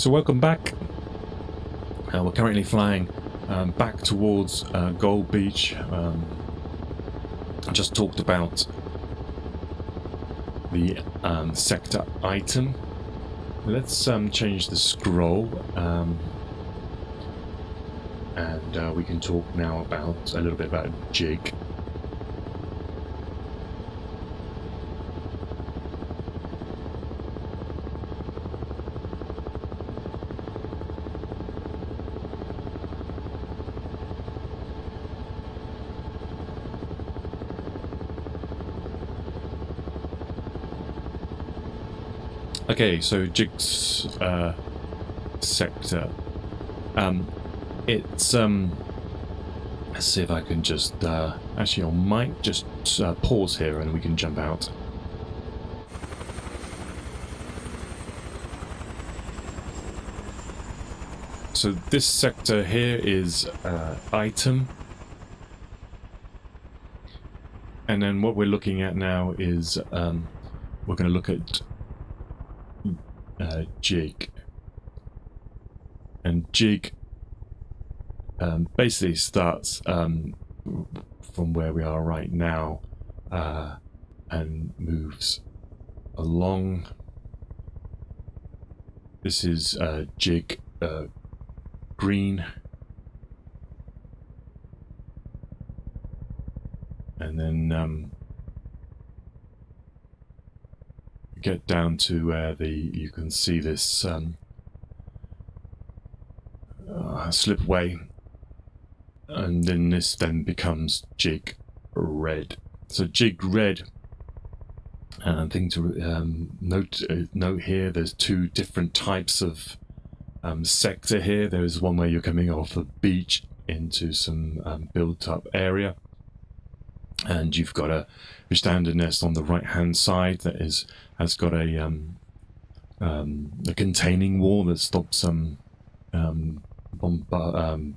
So welcome back. We're currently flying back towards Gold Beach. I just talked about the sector item. Let's change the scroll, and we can talk now about a little bit about jig. Okay, so jig's sector. It's let's see if I can just actually I might just pause here and we can jump out. So this sector here is item, and then what we're looking at now is we're going to look at jig, and jig basically starts from where we are right now and moves along. This is jig green, and then get down to where you can see this slipway, and then this becomes jig red. So jig red, thing to note here, there's two different types of sector here. There's one where you're coming off the beach into some built up area, and you've got a standard nest on the right hand side that has got a containing wall that stops some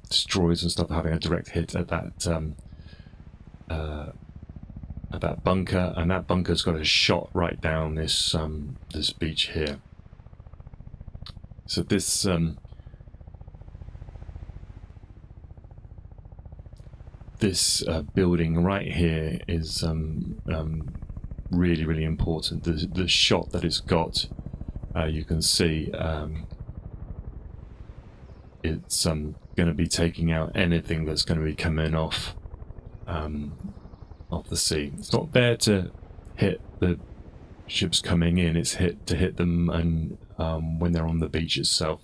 destroyers and stuff having a direct hit at that bunker, and that bunker's got a shot right down this this beach here. So this this building right here is really important. The shot that it's got, you can see it's going to be taking out anything that's going to be coming off the sea. It's not there to hit the ships coming in, it's to hit them and when they're on the beach itself.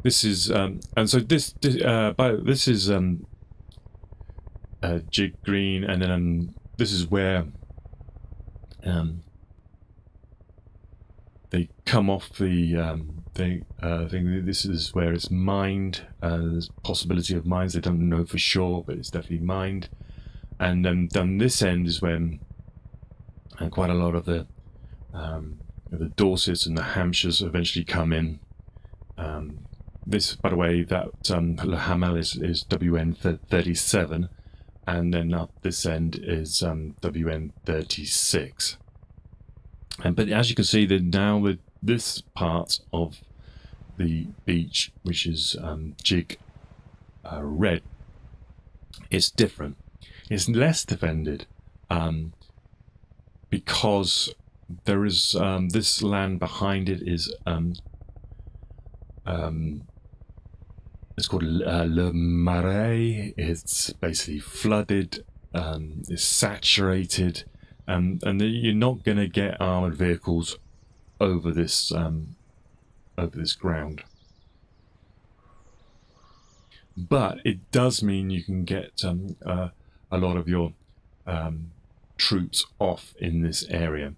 This is and so this is jig green, and then this is where they come off the thing. This is where it's mined. There's possibility of mines. They don't know for sure, but it's definitely mined. And then this end is when quite a lot of the Dorsets and the Hampshires eventually come in. This, by the way, that Le Hamel is WN37, and then up this end is WN36. But as you can see, that now with this part of the beach, which is jig red, it's different. It's less defended because there is this land behind it is it's called Le Marais. It's basically flooded, it's saturated, and you're not going to get armored vehicles over this ground. But it does mean you can get a lot of your troops off in this area.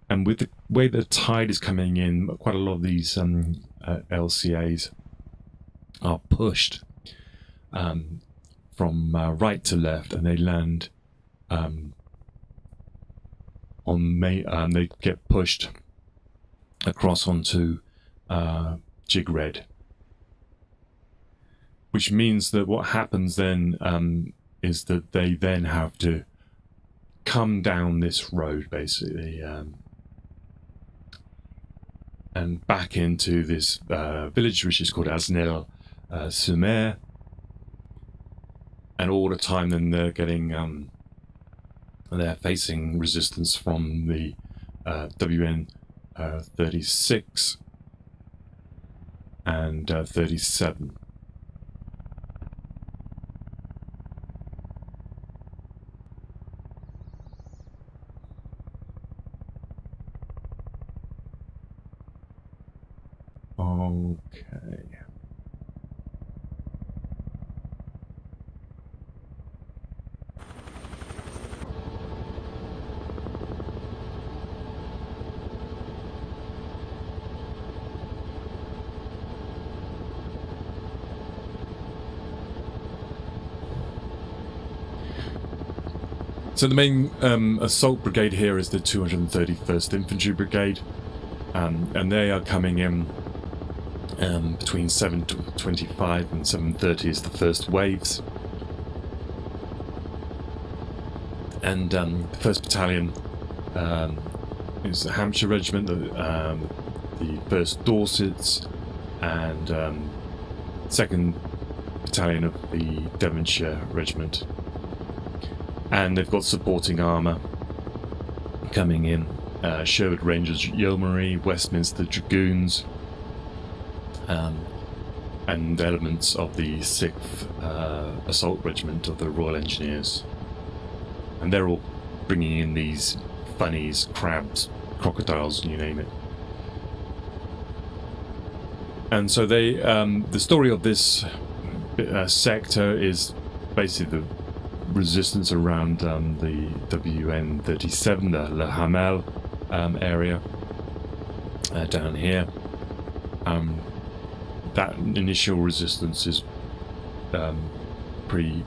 And with the way the tide is coming in, quite a lot of these LCAs are pushed from right to left, and they land they get pushed across onto jig red, which means that what happens then is that they then have to come down this road, basically, and back into this village, which is called Asnel-sur-Mer. And all the time, then they're getting, they're facing resistance from the WN 36 and 37. Okay. So the main assault brigade here is the 231st Infantry Brigade, and they are coming in between 7:25 and 7:30 is the first waves. And the 1st Battalion is the Hampshire Regiment, the 1st Dorsets, and 2nd Battalion of the Devonshire Regiment. And they've got supporting armour coming in. Sherwood Rangers Yeomanry, Westminster Dragoons, and elements of the 6th Assault Regiment of the Royal Engineers. And they're all bringing in these funnies, crabs, crocodiles, you name it. And so they, the story of this sector is basically the resistance around the WN 37, the Le Hamel area down here. That initial resistance is pretty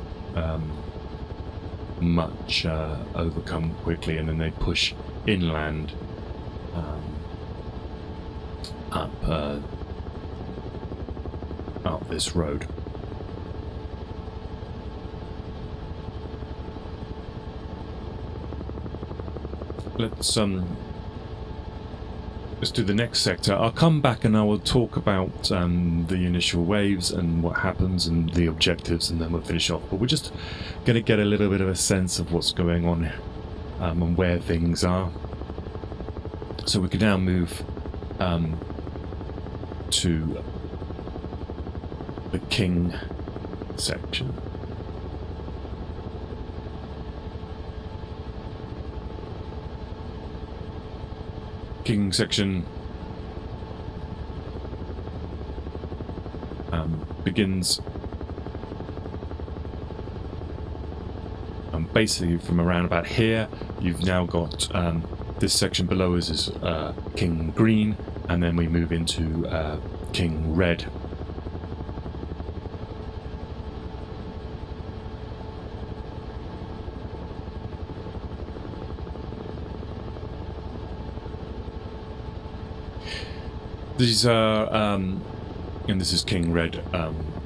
much overcome quickly, and then they push inland up this road. Let's do the next sector. I'll come back and I will talk about the initial waves and what happens and the objectives, and then we'll finish off. But we're just going to get a little bit of a sense of what's going on and where things are. So we can now move to the King section. King section begins basically from around about here. You've now got this section below us is King Green, and then we move into King Red. These are, and this is King Red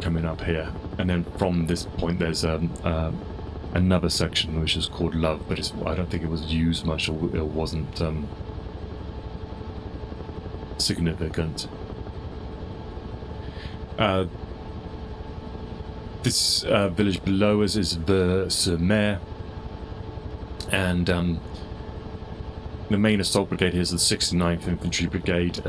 coming up here, and then from this point there's another section which is called Love, but I don't think it was used much, or it wasn't significant. This village below us is Vaux-sur-Mer, and the main assault brigade here is the 69th Infantry Brigade.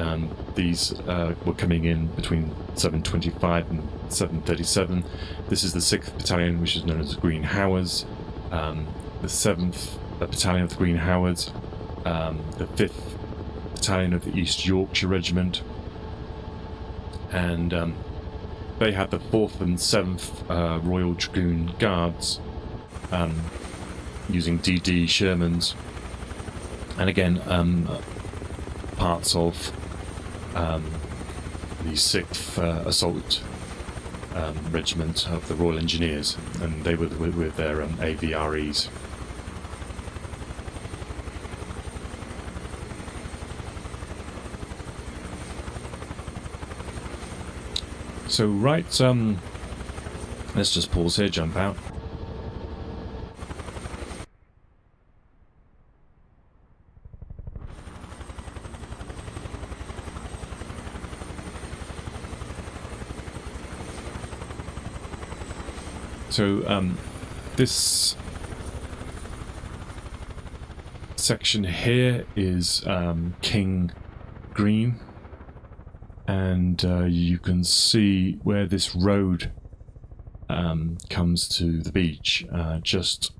These were coming in between 7:25 and 7:37. This is the 6th Battalion, which is known as the Green Howards, the 7th Battalion of the Green Howards, the 5th Battalion of the East Yorkshire Regiment, and they had the 4th and 7th Royal Dragoon Guards using D.D. Shermans. And again, parts of the 6th Assault Regiment of the Royal Engineers, and they were with their AVREs. So right, let's just pause here, jump out. So this section here is King Green, and you can see where this road comes to the beach. Just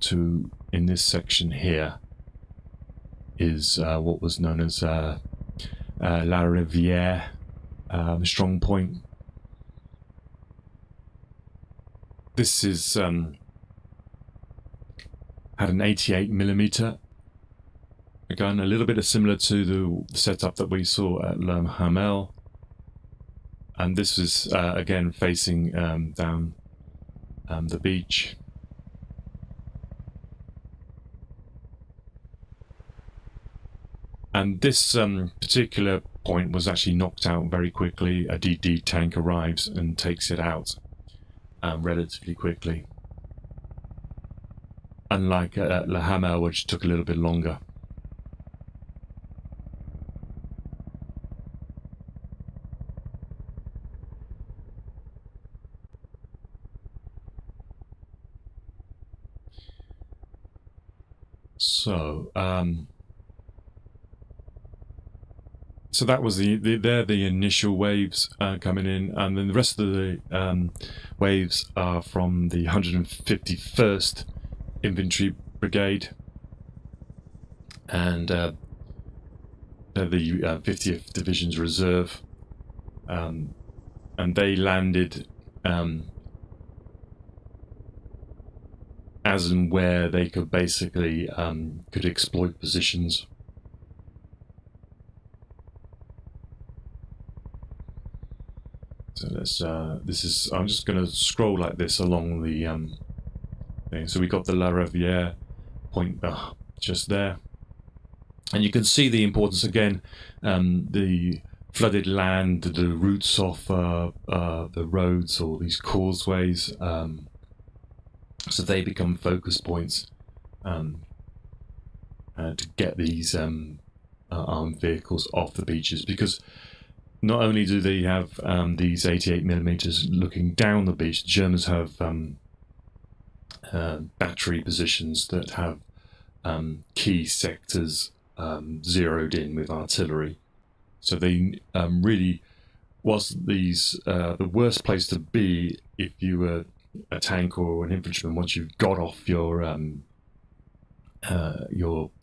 to in this section here is what was known as La Rivière strong point. This is had an 88mm gun, a little bit similar to the setup that we saw at Le Hamel, and this is again facing down the beach. And this particular point was actually knocked out very quickly. A D-Day tank arrives and takes it out relatively quickly, unlike at Le Hamel, which took a little bit longer. So, so that was the initial waves coming in, and then the rest of the waves are from the 151st Infantry Brigade and the 50th Division's Reserve, and they landed as and where they could basically could exploit positions. So let's this is, I'm just going to scroll like this along the thing. So we got the La Rivière point just there, and you can see the importance again, the flooded land, the routes off the roads or these causeways, so they become focus points to get these armed vehicles off the beaches, because not only do they have these 88mm looking down the beach, the Germans have battery positions that have key sectors zeroed in with artillery. So they really, whilst these the worst place to be if you were a tank or an infantryman, once you've got off your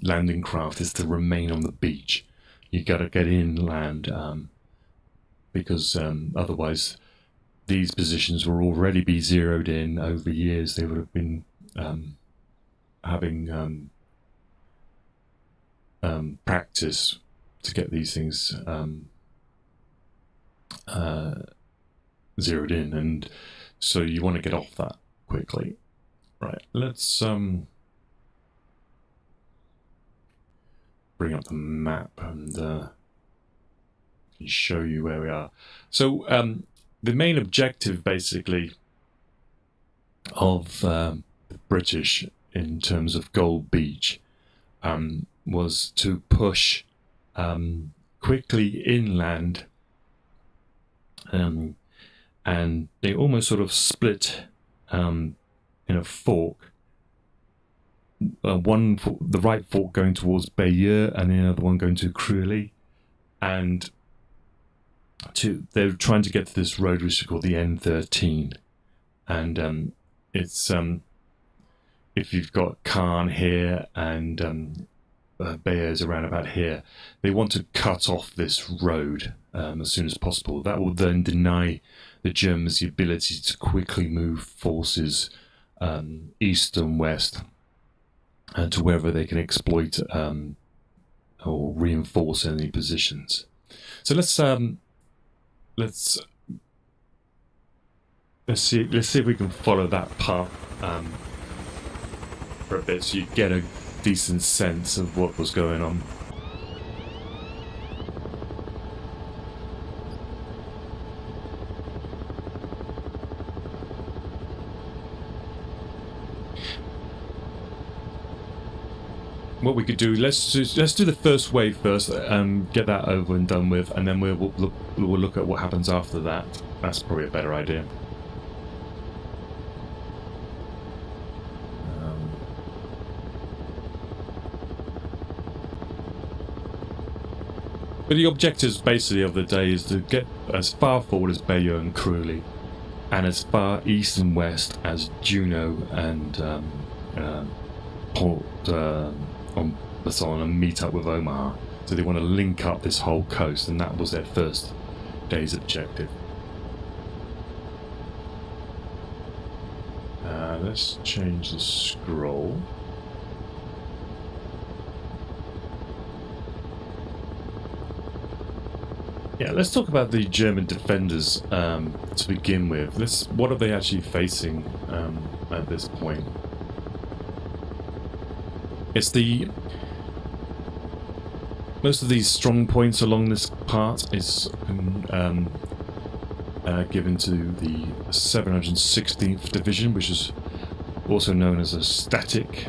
landing craft, is to remain on the beach. You got to get inland, because otherwise these positions will already be zeroed in over the years. They would have been having practice to get these things zeroed in, and so you want to get off that quickly. Right, let's bring up the map and show you where we are. So the main objective basically of the British in terms of Gold Beach was to push quickly inland, and they almost sort of split in a fork. The right fork going towards Bayeux and the other one going to Cruilly, and they're trying to get to this road which is called the N13, and it's if you've got Caen here and Bayeux around about here, they want to cut off this road as soon as possible. That will then deny the Germans the ability to quickly move forces east and west to wherever they can exploit or reinforce any positions. So let's see if we can follow that path for a bit, so you get a decent sense of what was going on. What we could do, let's do the first wave first, get that over and done with, and then we'll look at what happens after that. That's probably a better idea. But the objectives basically of the day is to get as far forward as Bayeux and Cruelly, and as far east and west as Juno and Port on Basson, and meet up with Omaha. So they want to link up this whole coast, and that was their first day's objective. Let's change the scroll. Yeah, let's talk about the German defenders to begin with. What are they actually facing at this point? It's most of these strong points along this part is given to the 716th Division, which is also known as a static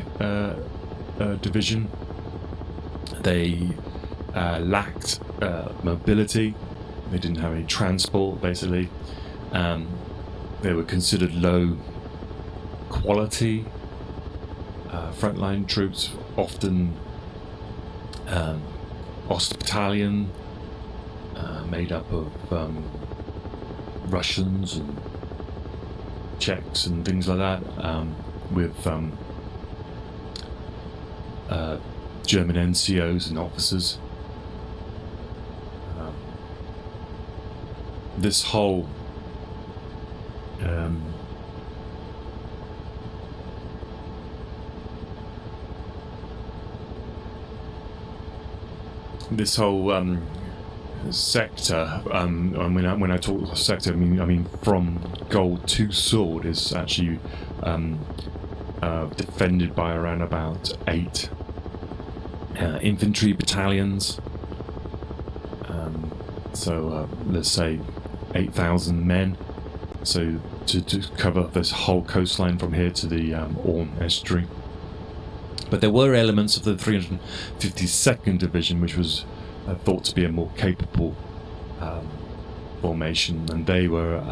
division. They lacked mobility. They didn't have any transport, basically. They were considered low quality frontline troops, often Ostbattalion, made up of Russians and Czechs and things like that, with German NCOs and officers. This whole sector, and when I talk sector, I mean from Gold to Sword, is actually defended by around about 8 infantry battalions. So let's say 8,000 men. So to cover this whole coastline from here to the Orne estuary. But there were elements of the 352nd Division which was thought to be a more capable formation, and they were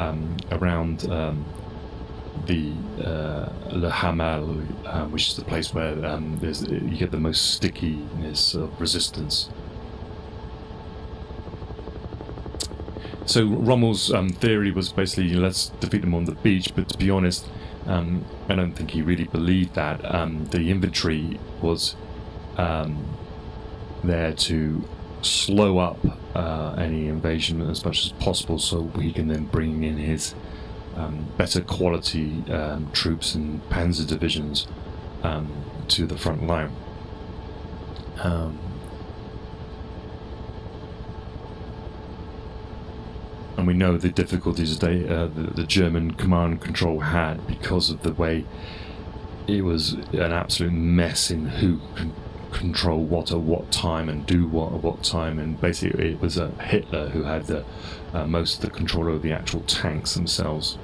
around the Le Hamel, which is the place where you get the most stickiness of resistance. So Rommel's theory was basically, let's defeat them on the beach, but to be honest, I don't think he really believed that. The infantry was there to slow up any invasion as much as possible, so he can then bring in his better quality troops and panzer divisions to the front line. And we know the difficulties the German command and control had because of the way it was an absolute mess in who can control what at what time and do what at what time, and basically it was Hitler who had most of the control over the actual tanks themselves.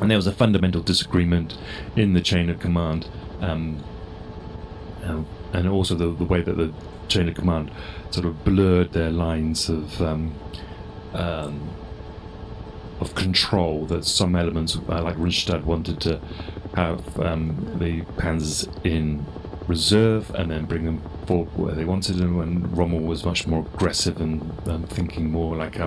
And there was a fundamental disagreement in the chain of command, and also the way that the chain of command sort of blurred their lines of control. That some elements, like Rundstedt, wanted to have the panzers in reserve and then bring them forward where they wanted them, and Rommel was much more aggressive and thinking more like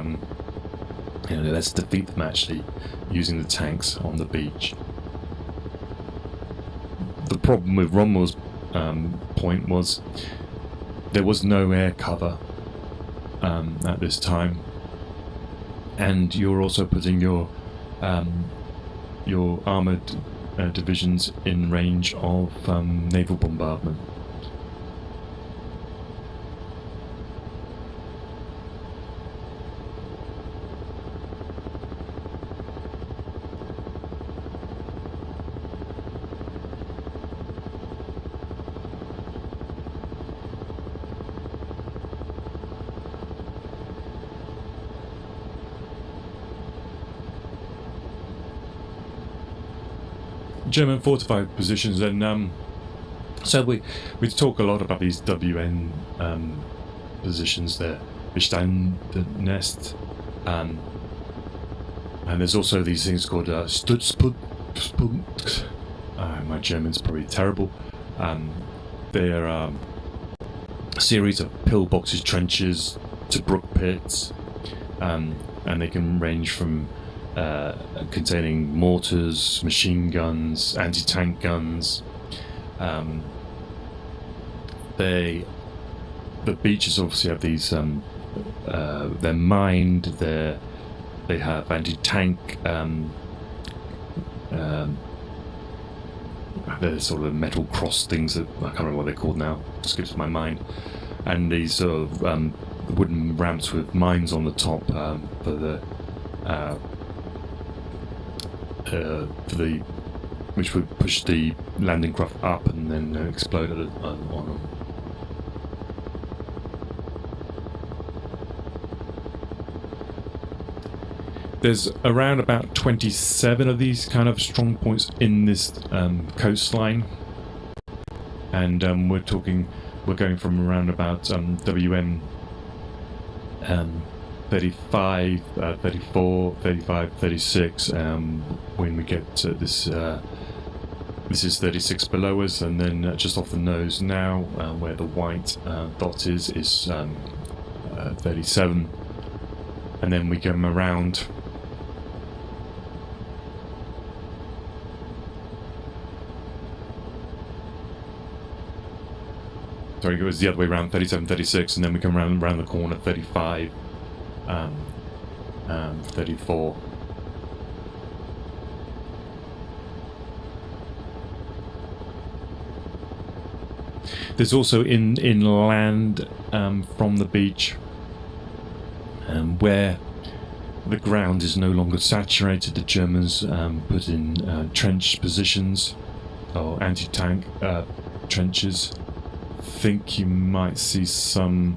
let's defeat them actually using the tanks on the beach. The problem with Rommel's point was there was no air cover at this time, and you're also putting your armoured divisions in range of naval bombardment. German fortified positions, and so we talk a lot about these WN positions there, Bestandnest, and there's also these things called Stützpunkt. My German's probably terrible. They're a series of pillboxes, trenches, to brook pits, and they can range from containing mortars, machine guns, anti-tank guns. The beaches obviously have these. They're mined. They have anti-tank. They're sort of metal cross things that I can't remember what they're called now. It skips my mind. And these sort of wooden ramps with mines on the top for the which would push the landing craft up and then explode on them. There's around about 27 of these kind of strong points in this coastline, and we're going from around about WN 35, 34, 35, 36 when we get to this is 36 below us, and then just off the nose now where the white dot is 37, and then we come around sorry, it was the other way around, 37, 36, and then we come around the corner, 35, 34. There's also inland from the beach where the ground is no longer saturated. The Germans put in trench positions or anti-tank trenches. I think you might see some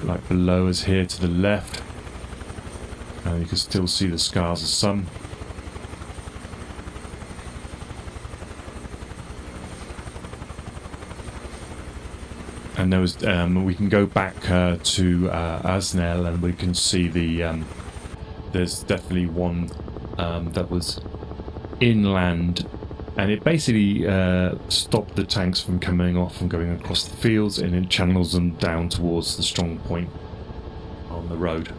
like below us here to the left. You can still see the scars of some. And there was we can go back to Asnel, and we can see the there's definitely one that was inland, and it basically stopped the tanks from coming off and going across the fields, and it channels them down towards the strong point on the road.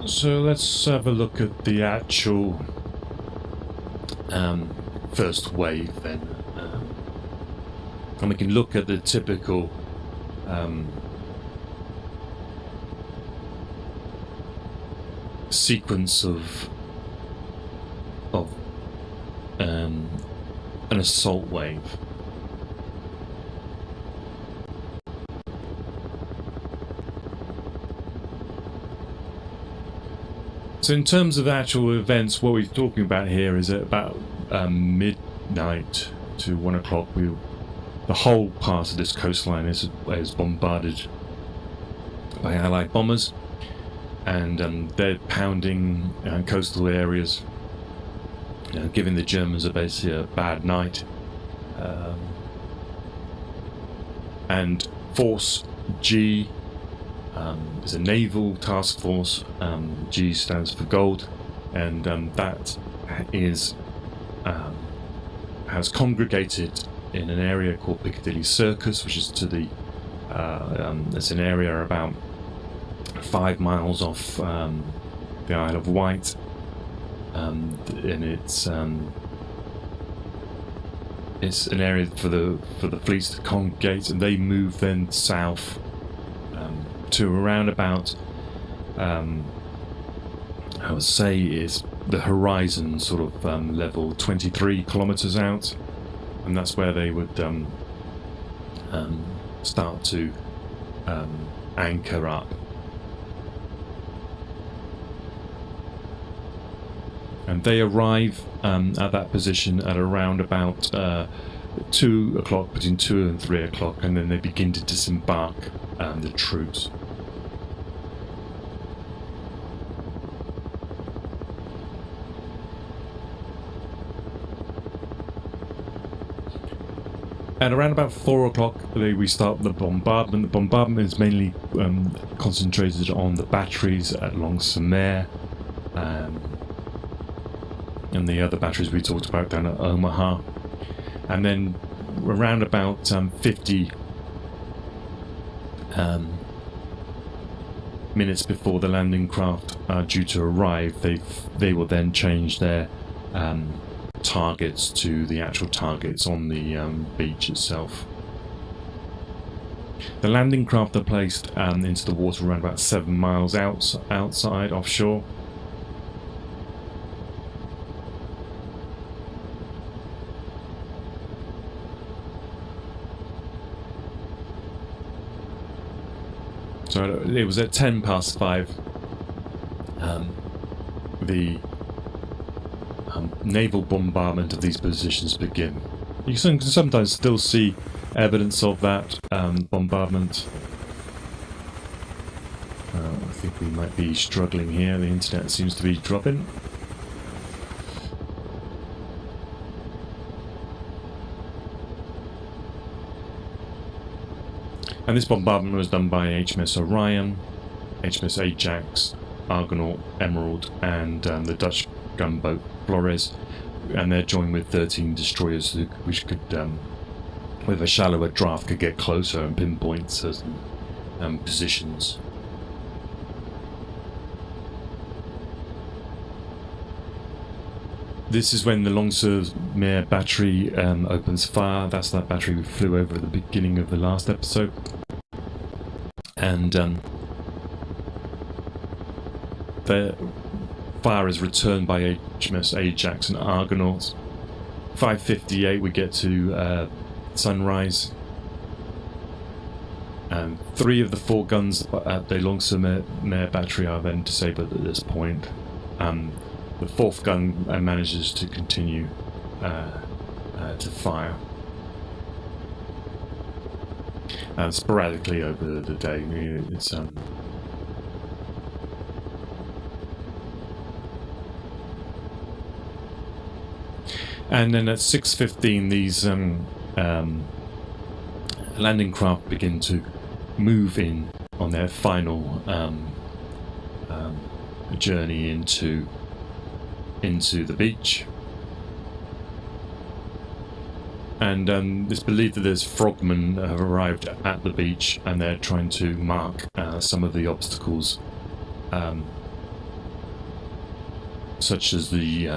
So let's have a look at the actual first wave then. And we can look at the typical sequence of an assault wave. So in terms of actual events, what we're talking about here is at about midnight to 1 o'clock. The whole part of this coastline is bombarded by Allied bombers, and they're pounding coastal areas, giving the Germans basically a bad night. And Force G is a naval task force. G stands for gold, and that is has congregated in an area called Piccadilly Circus, which is to the it's an area about 5 miles off the Isle of Wight, and it's an area for the fleets to congregate, and they move then south to around about I would say is the horizon sort of level 23 kilometers out, and that's where they would start to anchor up. And they arrive at that position at around about 2 o'clock, between 2 and 3 o'clock, and then they begin to disembark the troops. At around about 4 o'clock, we start the bombardment. The bombardment is mainly concentrated on the batteries at Longsemer, and the other batteries we talked about down at Omaha. And then around about 50 minutes before the landing craft are due to arrive, they will then change their targets to the actual targets on the beach itself. The landing craft are placed into the water around about 7 miles outside offshore. So it was at 10 past 5. The naval bombardment of these positions begin. You can sometimes still see evidence of that bombardment. I think we might be struggling here. The internet seems to be dropping. And this bombardment was done by HMS Orion, HMS Ajax, Argonaut, Emerald, and the Dutch gunboat Flores, and they're joined with 13 destroyers which could, with a shallower draft, could get closer and pinpoint certain positions. This is when the Longsemer battery opens fire. That's that battery we flew over at the beginning of the last episode. And the fire is returned by HMS Ajax and Argonauts. 5:58 we get to sunrise. And 3 of the 4 guns at the Longsemer battery are then disabled at this point. The 4th gun manages to continue to fire sporadically over the day. It's and then at 6:15 these landing craft begin to move in on their final journey into the beach. And it's believed that there's frogmen have arrived at the beach, and they're trying to mark some of the obstacles, such as the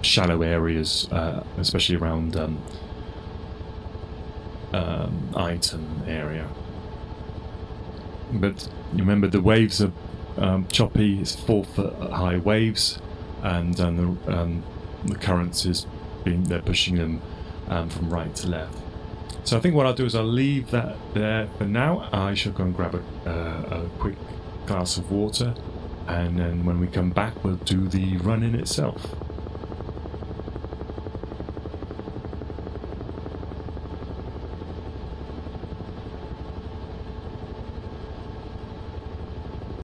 shallow areas, especially around Iton area. But remember, the waves are choppy. It's 4-foot high waves, and the currents they're pushing them from right to left. So I think what I'll do is I'll leave that there for now. I shall go and grab a quick glass of water, and then when we come back we'll do the run-in itself.